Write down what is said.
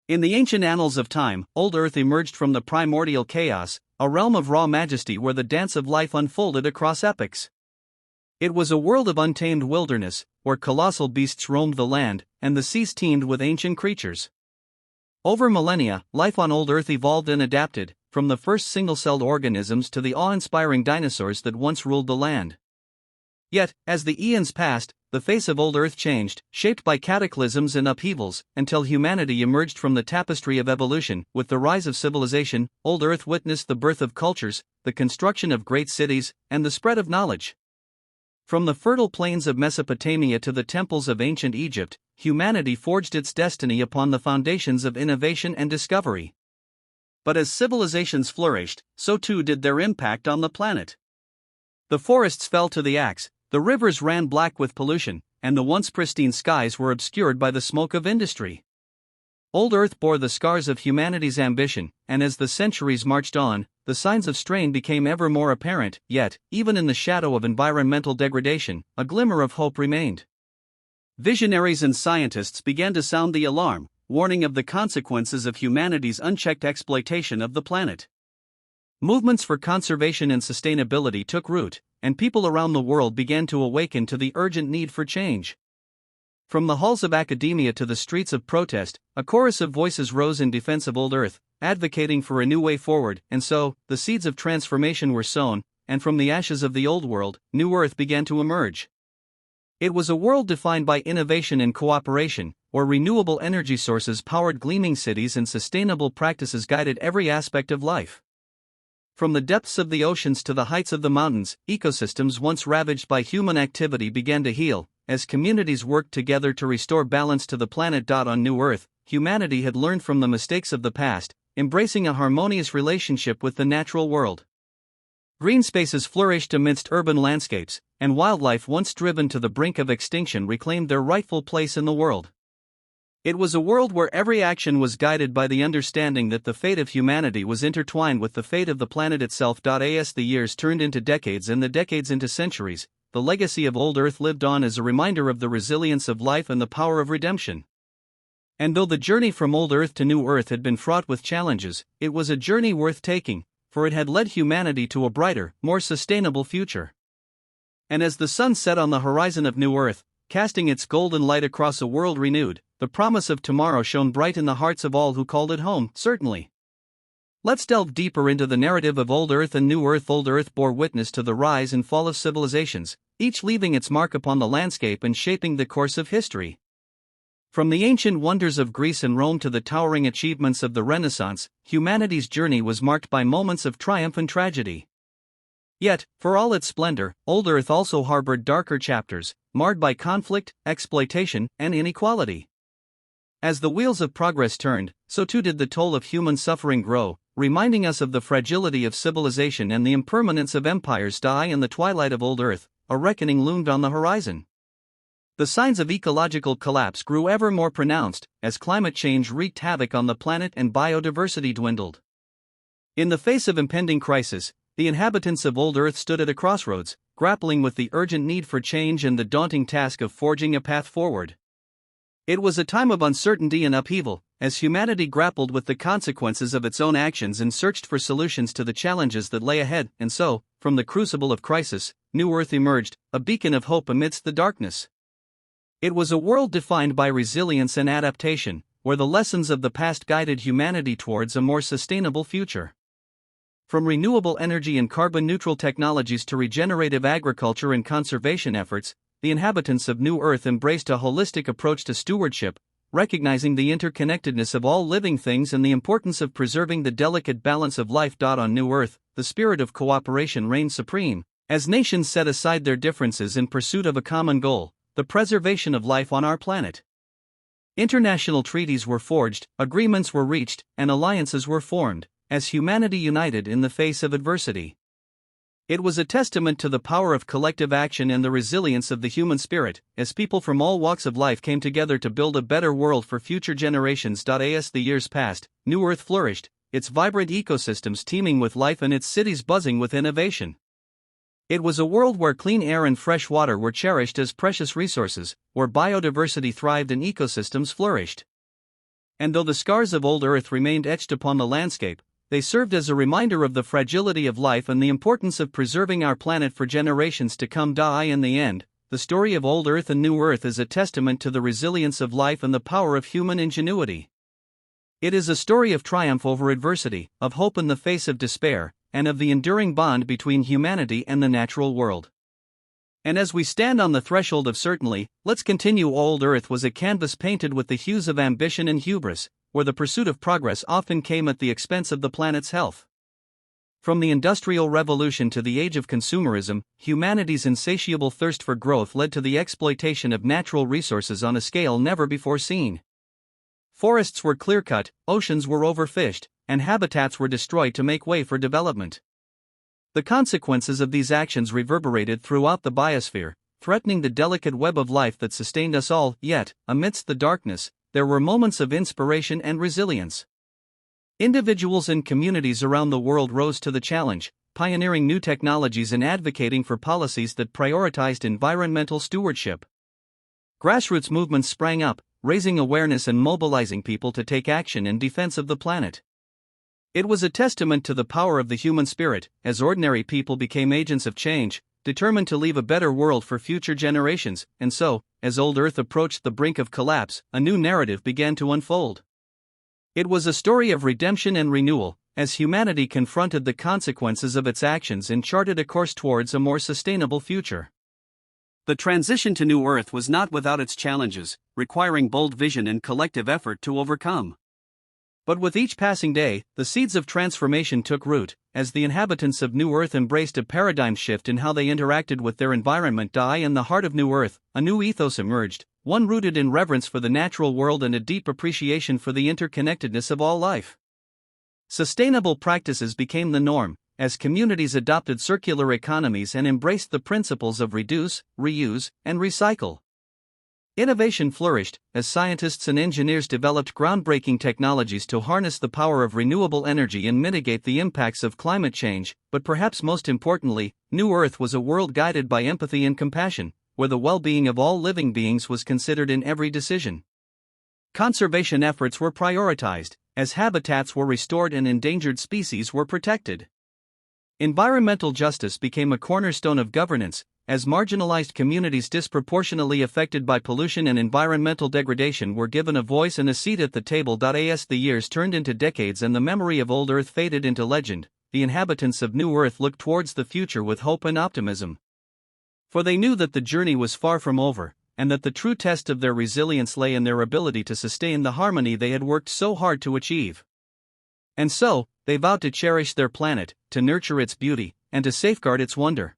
In the ancient annals of time, old Earth emerged from the primordial chaos, a realm of raw majesty where the dance of life unfolded across epochs. It was a world of untamed wilderness, where colossal beasts roamed the land, and the seas teemed with ancient creatures. Over millennia, life on old Earth evolved and adapted, from the first single-celled organisms to the awe-inspiring dinosaurs that once ruled the land. Yet, as the eons passed, the face of old Earth changed, shaped by cataclysms and upheavals, until humanity emerged from the tapestry of evolution. With the rise of civilization, old Earth witnessed the birth of cultures, the construction of great cities, and the spread of knowledge. From the fertile plains of Mesopotamia to the temples of ancient Egypt, humanity forged its destiny upon the foundations of innovation and discovery. But as civilizations flourished, so too did their impact on the planet. The forests fell to the axe, the rivers ran black with pollution, and the once pristine skies were obscured by the smoke of industry. Old Earth bore the scars of humanity's ambition, and as the centuries marched on, the signs of strain became ever more apparent. Yet, even in the shadow of environmental degradation, a glimmer of hope remained. Visionaries and scientists began to sound the alarm, warning of the consequences of humanity's unchecked exploitation of the planet. Movements for conservation and sustainability took root, and people around the world began to awaken to the urgent need for change. From the halls of academia to the streets of protest, a chorus of voices rose in defense of old Earth, advocating for a new way forward. And so, the seeds of transformation were sown, and from the ashes of the old world, new Earth began to emerge. It was a world defined by innovation and cooperation, where renewable energy sources powered gleaming cities and sustainable practices guided every aspect of life. From the depths of the oceans to the heights of the mountains, ecosystems once ravaged by human activity began to heal, as communities worked together to restore balance to the planet. On New Earth, humanity had learned from the mistakes of the past, embracing a harmonious relationship with the natural world. Green spaces flourished amidst urban landscapes, and wildlife once driven to the brink of extinction reclaimed their rightful place in the world. It was a world where every action was guided by the understanding that the fate of humanity was intertwined with the fate of the planet itself. As the years turned into decades and the decades into centuries, the legacy of old Earth lived on as a reminder of the resilience of life and the power of redemption. And though the journey from old Earth to new Earth had been fraught with challenges, it was a journey worth taking, for it had led humanity to a brighter, more sustainable future. And as the sun set on the horizon of new Earth, casting its golden light across a world renewed, the promise of tomorrow shone bright in the hearts of all who called it home. Certainly. Let's delve deeper into the narrative of old Earth and new Earth. Old Earth bore witness to the rise and fall of civilizations, each leaving its mark upon the landscape and shaping the course of history. From the ancient wonders of Greece and Rome to the towering achievements of the Renaissance, humanity's journey was marked by moments of triumph and tragedy. Yet, for all its splendor, old Earth also harbored darker chapters, marred by conflict, exploitation, and inequality. As the wheels of progress turned, so too did the toll of human suffering grow, reminding us of the fragility of civilization and the impermanence of empires. In the twilight of old Earth, a reckoning loomed on the horizon. The signs of ecological collapse grew ever more pronounced, as climate change wreaked havoc on the planet and biodiversity dwindled. In the face of impending crisis, the inhabitants of old Earth stood at a crossroads, grappling with the urgent need for change and the daunting task of forging a path forward. It was a time of uncertainty and upheaval, as humanity grappled with the consequences of its own actions and searched for solutions to the challenges that lay ahead. And so, from the crucible of crisis, new Earth emerged, a beacon of hope amidst the darkness. It was a world defined by resilience and adaptation, where the lessons of the past guided humanity towards a more sustainable future. From renewable energy and carbon-neutral technologies to regenerative agriculture and conservation efforts, the inhabitants of New Earth embraced a holistic approach to stewardship, recognizing the interconnectedness of all living things and the importance of preserving the delicate balance of life. On New Earth, the spirit of cooperation reigned supreme, as nations set aside their differences in pursuit of a common goal, the preservation of life on our planet. International treaties were forged, agreements were reached, and alliances were formed, as humanity united in the face of adversity. It was a testament to the power of collective action and the resilience of the human spirit, as people from all walks of life came together to build a better world for future generations. As the years passed, New Earth flourished, its vibrant ecosystems teeming with life and its cities buzzing with innovation. It was a world where clean air and fresh water were cherished as precious resources, where biodiversity thrived and ecosystems flourished. And though the scars of old Earth remained etched upon the landscape, they served as a reminder of the fragility of life and the importance of preserving our planet for generations to come. In the end, the story of old Earth and new Earth is a testament to the resilience of life and the power of human ingenuity. It is a story of triumph over adversity, of hope in the face of despair, and of the enduring bond between humanity and the natural world. And as we stand on the threshold of certainty, let's continue. Old Earth was a canvas painted with the hues of ambition and hubris, where the pursuit of progress often came at the expense of the planet's health. From the Industrial Revolution to the age of consumerism, humanity's insatiable thirst for growth led to the exploitation of natural resources on a scale never before seen. Forests were clear-cut, oceans were overfished, and habitats were destroyed to make way for development. The consequences of these actions reverberated throughout the biosphere, threatening the delicate web of life that sustained us all. Yet, amidst the darkness, there were moments of inspiration and resilience. Individuals and communities around the world rose to the challenge, pioneering new technologies and advocating for policies that prioritized environmental stewardship. Grassroots movements sprang up, raising awareness and mobilizing people to take action in defense of the planet. It was a testament to the power of the human spirit, as ordinary people became agents of change, determined to leave a better world for future generations. And so, as old Earth approached the brink of collapse, a new narrative began to unfold. It was a story of redemption and renewal, as humanity confronted the consequences of its actions and charted a course towards a more sustainable future. The transition to New Earth was not without its challenges, requiring bold vision and collective effort to overcome. But with each passing day, the seeds of transformation took root, as the inhabitants of New Earth embraced a paradigm shift in how they interacted with their environment. In the heart of New Earth, a new ethos emerged, one rooted in reverence for the natural world and a deep appreciation for the interconnectedness of all life. Sustainable practices became the norm, as communities adopted circular economies and embraced the principles of reduce, reuse, and recycle. Innovation flourished, as scientists and engineers developed groundbreaking technologies to harness the power of renewable energy and mitigate the impacts of climate change. But perhaps most importantly, New Earth was a world guided by empathy and compassion, where the well-being of all living beings was considered in every decision. Conservation efforts were prioritized, as habitats were restored and endangered species were protected. Environmental justice became a cornerstone of governance, as marginalized communities disproportionately affected by pollution and environmental degradation were given a voice and a seat at the table. As the years turned into decades and the memory of old Earth faded into legend, the inhabitants of New Earth looked towards the future with hope and optimism. For they knew that the journey was far from over, and that the true test of their resilience lay in their ability to sustain the harmony they had worked so hard to achieve. And so, they vowed to cherish their planet, to nurture its beauty, and to safeguard its wonder.